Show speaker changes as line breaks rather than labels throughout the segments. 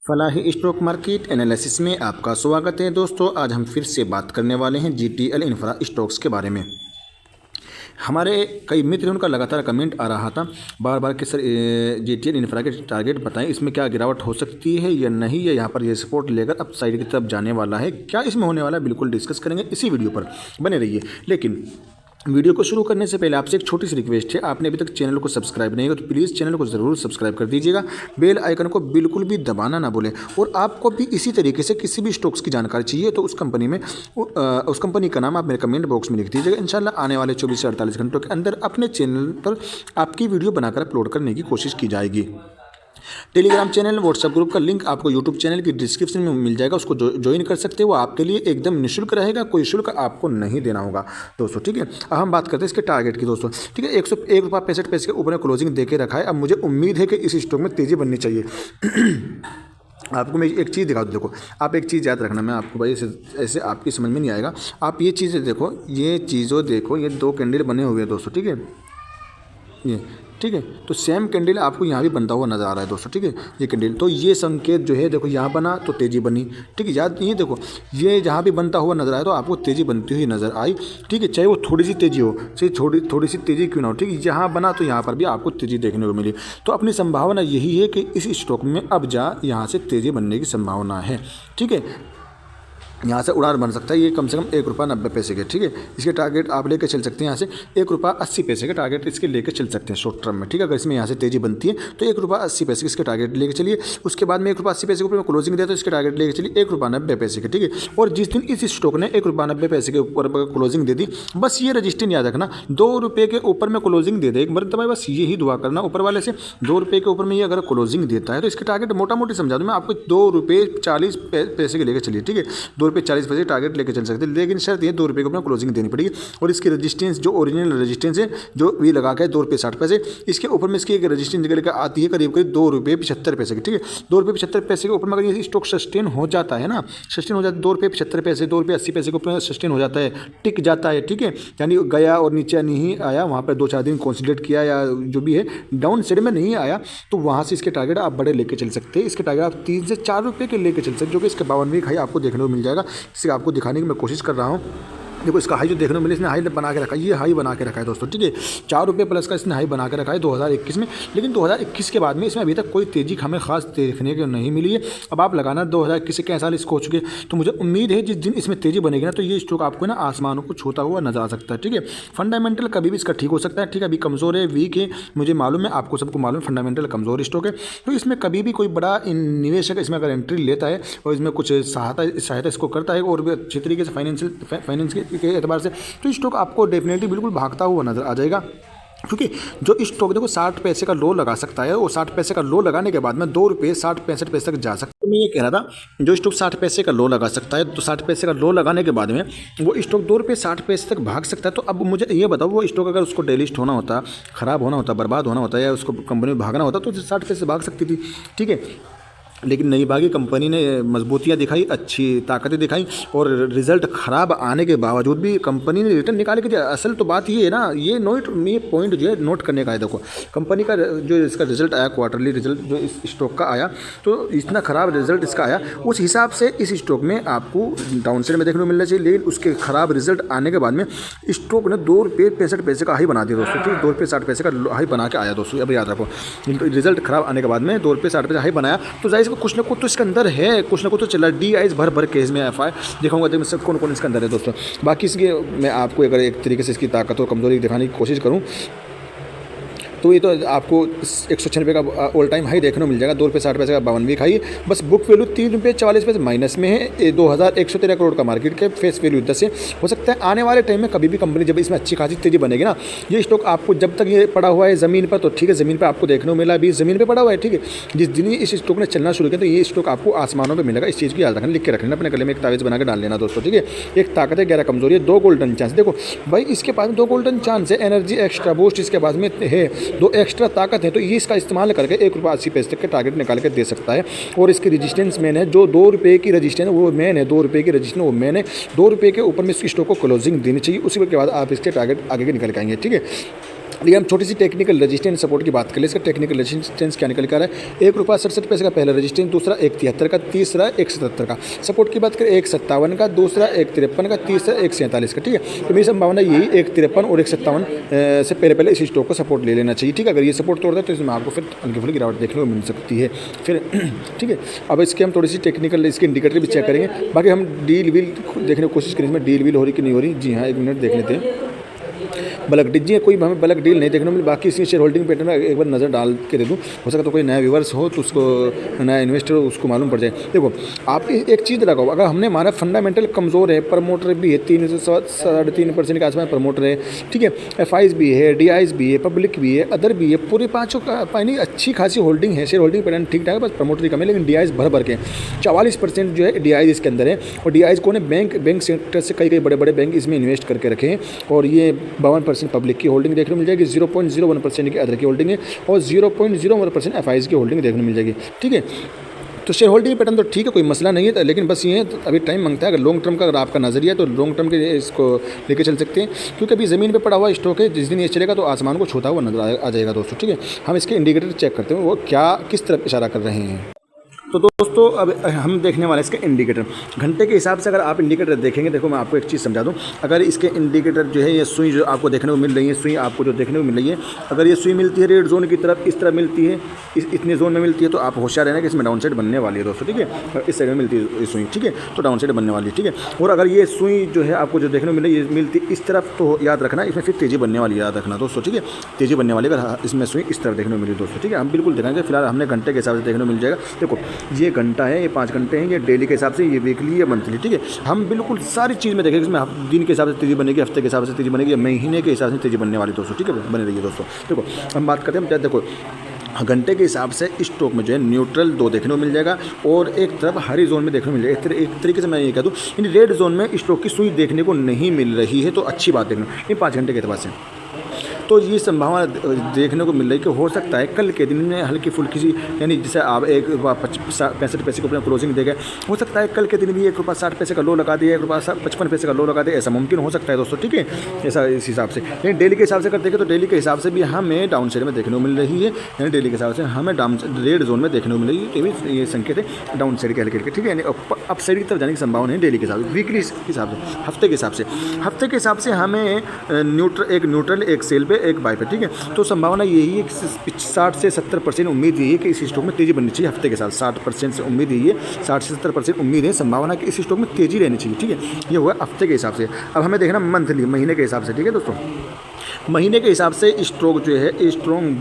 Falahi stock market analysis में आपका स्वागत है दोस्तों। आज हम फिर से बात करने वाले हैं जीटीएल इंफ्रा स्टॉक्स के बारे में। हमारे कई मित्र उनका लगातार कमेंट आ रहा था बार बार कि सर जीटीएल इंफ्रा के टारगेट बताएं, इसमें क्या गिरावट हो सकती है या नहीं, या यहाँ पर ये सपोर्ट लेकर अब साइड की तरफ जाने वाला है, क्या इसमें होने वाला है, बिल्कुल डिस्कस करेंगे। इसी वीडियो पर बने रहिए। लेकिन वीडियो को शुरू करने से पहले आपसे एक छोटी सी रिक्वेस्ट है, आपने अभी तक चैनल को सब्सक्राइब नहीं किया तो प्लीज़ चैनल को ज़रूर सब्सक्राइब कर दीजिएगा। बेल आइकन को बिल्कुल भी दबाना ना भूलें। और आपको भी इसी तरीके से किसी भी स्टॉक्स की जानकारी चाहिए तो उस कंपनी का नाम आप मेरे कमेंट बॉक्स में लिख दीजिएगा। इंशाल्लाह आने वाले 24 से 48 घंटों के अंदर अपने चैनल पर आपकी वीडियो बनाकर अपलोड करने की कोशिश की जाएगी। टेलीग्राम चैनल, व्हाट्सएप ग्रुप का लिंक आपको यूट्यूब चैनल की डिस्क्रिप्शन में मिल जाएगा, उसको ज्वाइन कर सकते हो। वो आपके लिए एकदम निःशुल्क रहेगा, कोई शुल्क आपको नहीं देना होगा दोस्तों, ठीक है। अब हम बात करते हैं इसके टारगेट की दोस्तों, ठीक है। 101 रुपये 65 पैसे के ऊपर क्लोजिंग देके रखा है। अब मुझे उम्मीद है कि इस स्टॉक में तेज़ी बननी चाहिए। आपको मैं एक चीज़ दिखा दूँ, देखो आप एक चीज़ याद रखना, मैं आपको भाई ऐसे आपकी समझ में नहीं आएगा। आप ये चीज़ें देखो, ये चीज़ों देखो, ये दो कैंडल बने हुए हैं दोस्तों, ठीक है, ये ठीक है। तो सेम कैंडल आपको यहाँ भी बनता हुआ नज़र आ रहा है दोस्तों, ठीक है। ये कैंडल तो ये संकेत जो है देखो, यहाँ बना तो तेज़ी बनी, ठीक है। याद ये देखो, ये जहाँ भी बनता हुआ नज़र आया तो आपको तेज़ी बनती हुई नज़र आई, ठीक है। चाहे वो थोड़ी सी तेज़ी हो, चाहे थोड़ी सी तेज़ी क्यों ना हो, ठीक है। यहाँ बना तो यहाँ पर भी आपको तेज़ी देखने को मिली। तो अपनी संभावना यही है कि इस स्टॉक में अब यहाँ से तेज़ी बनने की संभावना है, ठीक है। यहाँ से उड़ान बन सकता है, ये कम से कम 1 रुपये 90 पैसे के, ठीक है। इसके टारगेट आप लेकर चल सकते हैं, यहाँ से 1 रुपये 80 पैसे के टारगेट इसके लेकर चल सकते हैं शॉर्ट टर्म में, ठीक है। अगर इसमें यहाँ से तेज़ी बनती है तो 1 रुपये 80 पैसे के इसके टारगेट लेकर चलिए। उसके बाद में 1 रुपये 80 पैसे के ऊपर क्लोजिंग दिया तो इसके टारगेट लेकर चलिए 1 रुपये 90 पैसे के, ठीक है। और जिस दिन इस स्टॉक ने 1 रुपये 90 पैसे के ऊपर क्लोजिंग दे दी, बस ये रजिस्टर याद रखना, 2 रुपये के ऊपर में क्लोजिंग दे दे एक मरतबा, बस यही दुआ करना ऊपर वाले से। 2 रुपये के ऊपर में ये अगर क्लोजिंग देता है तो इसके टारगेट मोटा मोटी समझा दूँ मैं आपको, 2 रुपये 40 पैसे के लेकर चलिए, ठीक है। 2 रुपये 40 पैसे टारगेट लेके चल सकते हैं, लेकिन शर्त ये 2 रुपये को अपना क्लोजिंग देनी पड़ेगी। और इसकी रेजिस्टेंस जो ओरिजिनल रेजिस्टेंस है, जो भी लगा के 2 रुपये 60 पैसे, इसके ऊपर में इसकी एक रेजिस्टेंस निकल कर आती है करीब 2 रुपये 75 पैसे की, ठीक है। 2 रुपये 75 पैसे के ऊपर में अगर ये स्टॉक सस्टेन हो जाता है ना, सस्टेन हो जाता है 2 रुपये 75 पैसे, 2 रुपये 80 पैसे के ऊपर सस्टेन हो जाता है, टिक जाता है, ठीक है। यानी गया और नीचे नहीं आया, वहाँ पर 2-4 दिन कॉन्सोलिडेट किया या जो भी है डाउन साइड में नहीं आया, तो वहाँ से इसके टारगेट आप बड़े लेके चल सकते हैं। इसके टारगेट आप 3 से 4 रुपये के लेके चल सकते हैं, जो कि इसके 52वीं हाई आपको देखने को मिल जाएगा। इसे आपको दिखाने की मैं कोशिश कर रहा हूँ। देखो इसका हाई जो देखने को मिले, इसने हाई बना के रखा है, ये हाई बना के रखा है दोस्तों, ठीक है। 4 रुपये प्लस का इसने हाई बना के रखा है 2021 में। लेकिन 2021 के बाद में इसमें अभी तक कोई तेज़ी हमें खास देखने को नहीं मिली है। अब आप लगाना 2021 से कई साल इसको हो चुके, तो मुझे उम्मीद है जिस दिन इसमें तेज़ी बनेगी ना, तो ये स्टॉक आपको ना आसमानों को छूता हुआ नजर आ सकता है, ठीक है। फंडामेंटल कभी भी इसका ठीक हो सकता है, ठीक है। अभी कमज़ोर है, वीक है, मुझे मालूम है, आपको सबको मालूम है, फंडामेंटल कमज़ोर स्टॉक है। तो इसमें कभी भी कोई बड़ा निवेशक इसमें अगर एंट्री लेता है और इसमें कुछ सहायता इसको करता है और भी अच्छे तरीके से फाइनेंस के एतबार से, तो स्टॉक आपको डेफिनेटली बिल्कुल भागता हुआ नजर आ जाएगा। क्योंकि जो स्टॉक देखो 60 पैसे का लो लगा सकता है, और 60 पैसे का लो लगाने के बाद में 2 रुपये 60-65 पैसे तक जा सकता है। तो मैं ये कह रहा था, जो स्टॉक 60 पैसे का लो लगा सकता है, तो 60 पैसे का लो लगाने के बाद में वो स्टॉक 2 रुपये 60 पैसे तक भाग सकता है। तो अब मुझे ये बताओ, वो स्टॉक अगर उसको डेलिस्ट होना होता, ख़राब होना होता, बर्बाद होना होता, या उसको कंपनी में भागना होता, तो 60 पैसे भाग सकती थी, ठीक है। लेकिन नहीं भागी, कंपनी ने मजबूतियाँ दिखाई, अच्छी ताकतें दिखाई, और रिज़ल्ट ख़राब आने के बावजूद भी कंपनी ने रिटर्न निकाल के दिया। असल तो बात ये है ना, ये पॉइंट जो है नोट करने का है। देखो कंपनी का जो इसका रिज़ल्ट आया, क्वार्टरली रिज़ल्ट जो इस स्टॉक का आया, तो इतना ख़राब रिज़ल्ट इसका आया, उस हिसाब से इस स्टॉक में आपको डाउन साइड में देखने को मिलना चाहिए। लेकिन उसके ख़राब रिज़ल्ट आने के बाद में स्टॉक ने 2 रुपये 65 पैसे का हाई बना दिया दोस्तों, ठीक है। 2 रुपये 60 पैसे का हाई बना के आया दोस्तों, अब याद रखो। रिज़ल्ट ख़राब आने के बाद में 2 रुपये 60 पैसे हाई बनाया, तो जाहिर कुछ ना कुछ तो इसके अंदर है, कुछ ना कुछ तो चला। DIs भर के इसमें FI दिखाऊंगा, देखिए सब कौन कौन इसके अंदर है दोस्तों। बाकी इसके मैं आपको अगर एक तरीके से इसकी ताकत और कमजोरी दिखाने की कोशिश करूं, तो ये तो आपको 196 का ऑल टाइम हाई देखने को मिल जाएगा, 2 रुपये 60 पैसे का 52वीं हाई। बस बुक वैल्यू 3 रुपये 44 पैसे माइनस में है। 2113 करोड़ का मार्केट कैप, फेस वैल्यू 10 है। हो सकता है आने वाले टाइम में कभी भी कंपनी जब इसमें अच्छी खासी तेजी बनेगी ना, ये स्टॉक आपको जब तक ये पड़ा हुआ है ज़मीन पर, तो ठीक है, ज़मीन पर आपको देखने को मिला, अभी ज़मीन पर पड़ा हुआ है, ठीक है। जिस दिन ही इस स्टॉक ने चलना शुरू किया, तो ये स्टॉक आपको आसमानों पर मिलेगा। इस चीज़ की याद रखना, लिख के रखना अपने गले में, एक तावीज़ बना के डाल लेना दोस्तों, ठीक है। एक ताकत है, 11 कमजोरी है, 2 गोल्डन चांस। देखो भाई इसके पास 2 गोल्डन चांस है, एनर्जी एक्स्ट्रा बूस्ट इसके पास में है, 2 एक्स्ट्रा ताकत है, तो ये इसका इस्तेमाल करके 1 रुपये 80 पैसे तक के टारगेट निकाल के दे सकता है। और इसकी रेजिस्टेंस मेन है, जो 2 रुपये की रेजिस्टेंस वो मेन है, 2 रुपये की रेजिस्टेंस वो मेन है। 2 रुपये के ऊपर में इस स्टॉक को क्लोजिंग देनी चाहिए, उसी के बाद आप इसके टारगेट आगे के निकल के आएंगे, ठीक है। ये हम छोटी सी टेक्निकल रेजिस्टेंस सपोर्ट की बात करें, इसका टेक्निकल रेजिस्टेंस क्या निकल कर रहा है, ₹1.67 का पहला रेजिस्टेंस, दूसरा 1.73 का, तीसरा 1.77 का। सपोर्ट की बात करें 1.57 का, दूसरा 1.53 का, तीसरा 1.47 का। ठीक है, तो मेरी संभावना यही 1.53 और 1.57 से पहले इस स्टॉक को सपोर्ट ले लेना चाहिए। ठीक है, अगर ये सपोर्ट तोड़ता है तो इसमें आपको फिर हल्की फुल्की गिरावट देखने को मिल सकती है फिर। ठीक है, अब इसके हम थोड़ी सी टेक्निकल इसके इंडिकेटर भी चेक करेंगे। बाकी हम डील व्हील देखने की कोशिश करें, इसमें डील व्हील हो रही कि नहीं हो रही। जी हाँ, 1 मिनट देख लेते हैं। बल्क डील जी कोई हमें बल्क डील नहीं देखने को मिली। बाकी इसकी शेयर होल्डिंग पैटर्न में एक बार नज़र डाल के दे दूँ, हो सकता तो कोई नया व्यूवर्स हो तो उसको, नया इन्वेस्टर हो उसको मालूम पड़ जाए। देखो आप एक चीज़ लगाओ, अगर हमने हमारा फंडामेंटल कमज़ोर है, प्रमोटर भी है 3 से 3.5% के आसपास प्रमोटर है। ठीक है, FIs भी है, DIs भी है, पब्लिक भी है, अदर भी है, पूरे पाँचों का पानी अच्छी खासी होल्डिंग है। शेयर होल्डिंग पैटर्न ठीक ठाक है, बस प्रमोटर ही कम है, लेकिन DIs भर के 44% जो है DIs इसके अंदर है। और DIs को ने बैंक सेक्टर से कई बड़े बड़े बैंक इसमें इन्वेस्ट करके रखे हैं। और ये 52% पब्लिक की होल्डिंग देखने को मिल जाएगी, 0.01% की अदर की होल्डिंग है और 0.01% FIs की होल्डिंग देखने को मिल जाएगी। ठीक है, तो शेयर होल्डिंग पैटर्न तो ठीक है, कोई मसला नहीं है, लेकिन बस ये है अभी टाइम मांगता है। अगर लॉन्ग टर्म का अगर आपका नज़रिया है तो लॉन्ग टर्म के इसको लेके चल सकते हैं, क्योंकि अभी ज़मीन पे पड़ा हुआ स्टॉक है, जिस दिन ये चलेगा तो आसमान को छूता हुआ नजर आ जाएगा दोस्तों। ठीक है, हम इसके इंडिकेटर चेक करते हैं वो क्या किस तरफ इशारा कर रहे हैं। तो दोस्तों अब हम देखने वाले इसके इंडिकेटर घंटे के हिसाब से। अगर आप इंडिकेटर देखेंगे, देखो मैं आपको एक चीज़ समझा दूं, अगर इसके इंडिकेटर जो है ये सुई जो आपको देखने को मिल रही है, सुई आपको जो देखने को मिल रही है, अगर ये सुई मिलती है रेड जोन की तरफ, इस तरह मिलती है, इतने जोन में मिलती है, तो आप होशियार रहना कि इसमें डाउन साइड बनने वाली है दोस्तों। ठीक है, इस साइड में मिलती है सुई, ठीक है, तो डाउन साइड बनने वाली है। ठीक है, और अगर ये सुई जो है आपको जो देखने को मिल रही है मिलती इस तरफ, तो याद रखना इसमें फिर तेज़ी बनने वाली, याद रखना दोस्तों। ठीक है, तेज़ी बनने वाली अगर इसमें सुई इस तरफ देखने को मिली दोस्तों। ठीक है, हम बिल्कुल देखेंगे, फिलहाल हमने घंटे के हिसाब से देखने को मिल जाएगा। देखो ये घंटा है, ये 5 घंटे हैं, ये डेली के हिसाब से, ये वीकली या मंथली। ठीक है, हम बिल्कुल सारी चीज़ में देखेंगे, इसमें दिन के हिसाब से तेज़ी बनेगी, हफ्ते के हिसाब से तेज़ी बनेगी, महीने के हिसाब से तेज़ी बनने वाली दोस्तों। ठीक है, बने रहिए दोस्तों। देखो हम बात करते हैं, देखो घंटे के हिसाब से स्टॉक में जो है न्यूट्रल 2 देखने को मिल जाएगा और एक तरफ हरी जोन में देखने को मिल जाएगा। एक तरीके से मैं ये कह दूँ, इन रेड जोन में स्टॉक की सुई देखने को नहीं मिल रही है, तो अच्छी बात देखना इन 5 घंटे के एतबार से। तो ये संभावना देखने को मिल रही है कि हो सकता है कल के दिन में हल्की फुल्की सी, यानी जैसे आप ₹1.65 को अपना क्लोजिंग दे गए, हो सकता है कल के दिन भी ₹1.60 का लो लगा दिया, ₹1.55 का लो लगा दिया, ऐसा मुमकिन हो सकता है दोस्तों। ठीक है, ऐसा इस हिसाब से। लेकिन डेली के हिसाब से कर देखें तो डेली के हिसाब से भी हमें डाउन साइड में देखने को मिल रही है, यानी डेली के हिसाब से हमें डाउन रेड जोन में देखने को मिल रही है। तो ये संकेत है डाउन साइड के हल्के हल्के। ठीक है, यानी अप साइड की तरफ जाने की संभावना है डेली के हिसाब से। वीकली के हिसाब से, हफ्ते के हिसाब से, हमें न्यूट्रल, एक सेल पे, एक बाय पे। ठीक है, तो संभावना यही है कि 60 से 70% उम्मीद यही है कि इस स्टॉक में तेज़ी बननी चाहिए हफ्ते के साथ। 60% से उम्मीद यही है, 60 से 70% उम्मीद है, संभावना कि इस स्टॉक में तेज़ी रहनी चाहिए। ठीक है, ये हुआ हफ्ते के हिसाब से। अब हमें देखना मंथली, महीने के हिसाब से। ठीक है दोस्तों, महीने के हिसाब से स्टॉक जो है स्ट्रॉन्ग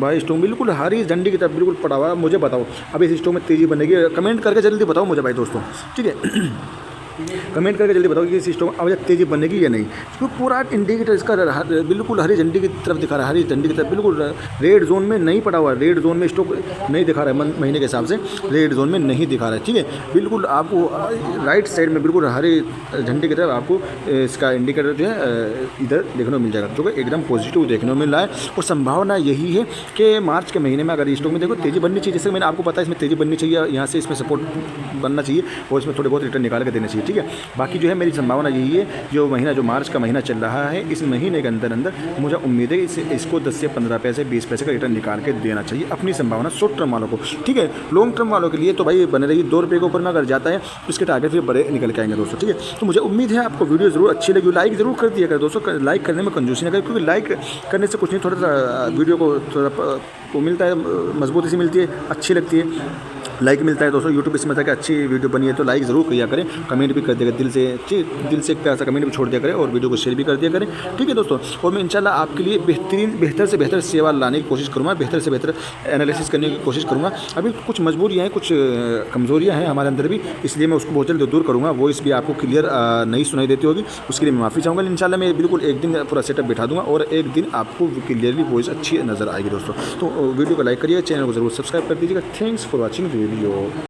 बाय बिल्कुल हरी झंडी की तरफ बिल्कुल पड़ा हुआ है। मुझे बताओ अब इस स्टॉक में तेज़ी बनेगी, कमेंट करके जल्दी बताओ मुझे भाई दोस्तों। ठीक है, कमेंट करके जल्दी बताओ कि इस स्टॉक में अब तेज़ी बनेगी या नहीं, क्योंकि पूरा इंडिकेटर इसका बिल्कुल हरी झंडी की तरफ दिखा रहा है, हरी झंडी की तरफ, बिल्कुल रेड जोन में नहीं पड़ा हुआ है। रेड जोन में स्टॉक नहीं दिखा रहा है, महीने के हिसाब से रेड जोन में नहीं दिखा रहा है। ठीक है, बिल्कुल आपको राइट साइड में बिल्कुल हरी झंडी की तरफ आपको इसका इंडिकेटर जो है इधर देखने को मिल जाएगा, जो कि एकदम पॉजिटिव देखने को मिल रहा है। और संभावना यही है कि मार्च के महीने में अगर स्टॉक में देखो तेज़ी बननी चाहिए, जैसे मैंने आपको पता है इसमें तेज़ी बननी चाहिए, यहाँ से इसमें सपोर्ट बनना चाहिए और इसमें थोड़े बहुत रिटर्न निकाल के देना चाहिए। ठीक है, बाकी जो है मेरी संभावना यही है, जो मार्च का महीना चल रहा है, इस महीने के अंदर मुझे उम्मीद है इसको 10 से 15 पैसे 20 पैसे का रिटर्न निकाल के देना चाहिए, अपनी संभावना शॉर्ट टर्म वालों को। ठीक है, लॉन्ग टर्म वालों के लिए तो भाई बने रहिए, ₹2 के ऊपर में अगर जाता है तो इसके टारगेट फिर बड़े निकल के आएंगे दोस्तों। ठीक है, तो मुझे उम्मीद है आपको वीडियो जरूर अच्छी लगी, लाइक जरूर कर दिया करें दोस्तों। लाइक करने में कंजूसी ना करें, क्योंकि लाइक करने से कुछ नहीं, थोड़ा सा वीडियो को थोड़ा मिलता है, मजबूती से मिलती है, अच्छी लगती है, लाइक मिलता है दोस्तों। यूट्यूब इसमें कि अच्छी वीडियो बनी है तो लाइक ज़रूर किया करें, कमेंट भी कर दिया करें, दिल से एक प्यार सा कमेंट भी छोड़ दिया करें और वीडियो को शेयर भी कर दिया करें। ठीक है दोस्तों, और मैं इंशाल्लाह आपके लिए बेहतर से बेहतर सेवा लाने की कोशिश करूँगा, बेहतर से बेहतर एनालिसिस करने की कोशिश करूँगा। अभी कुछ मजबूरियाँ हैं, कुछ कमज़ोरियाँ हैं हमारे अंदर भी, इसलिए मैं उसको बहुत जल्द दूर करूँगा। वॉइस भी आपको क्लियर नहीं सुनाई देती होगी, उसके लिए मैं माफ़ी चाहूँगा। इंशाल्लाह मैं बिल्कुल एक दिन पूरा सेटअप बिठा दूँगा और एक दिन आपको क्लियरली वॉइस अच्छी नज़र आएगी दोस्तों। तो वीडियो को लाइक करिए, चैनल को जरूर सब्सक्राइब कर दीजिएगा। Thanks for watching the video.